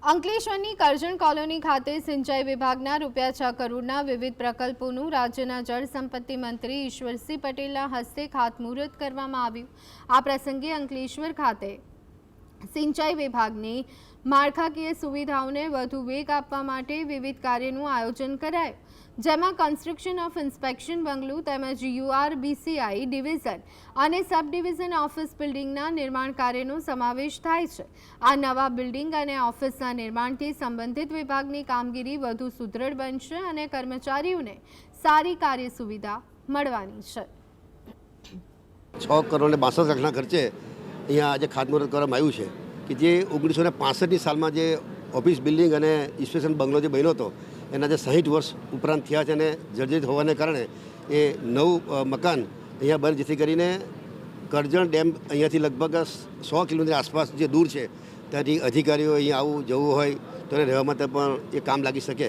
અંકલેશ્વરની Karjan colony ખાતે સિંચાઈ વિભાગના ₹6 કરોડના વિવિધ પ્રકલ્પોનું રાજ્યના જળ સંપત્તિ મંત્રી ઈશ્વરસિંહ પટેલના હસ્તે ખાતમુહૂર્ત કરવામાં આવ્યું। આ પ્રસંગે અંકલેશ્વર ખાતે સિંચાઈ વિભાગની માળખાકીય સુવિધાઓને વધુ વેગ આપવા માટે વિવિધ કાર્યનું આયોજન કરાયું, જેમાં કન્સ્ટ્રક્શન ઓફ ઇન્સ્પેક્શન બંગલો તેમજ URBCI ડિવિઝન અને સબ ડિવિઝન ઓફિસ બિલ્ડિંગના નિર્માણ કાર્યનો સમાવેશ થાય છે। આ નવા બિલ્ડિંગ અને ઓફિસના નિર્માણથી સંબંધિત વિભાગની કામગીરી વધુ સુદૃઢ બનશે અને કર્મચારીઓને સારી કાર્ય સુવિધા મળવાની છે। 6 કરોડ ને 62 લાખના ખર્ચે અહીંયા આજે ખાતમુહૂર્ત કરવામાં આવ્યું છે કે જે 1965ની સાલમાં જે ઓફિસ બિલ્ડિંગ અને ઇન્સ્પેક્શન બંગલો જે બન્યો હતો એના જે 60 વર્ષ ઉપરાંત થયા છે અને જર્જરિત હોવાને કારણે એ નવું મકાન અહીંયા બને, જેથી કરીને કરજણ ડેમ અહીંયાથી લગભગ 100 કિલોમીટર આસપાસ જે દૂર છે ત્યાંથી અધિકારીઓ અહીંયા આવું જવું હોય તો રહેવા માટે પણ એ કામ લાગી શકે।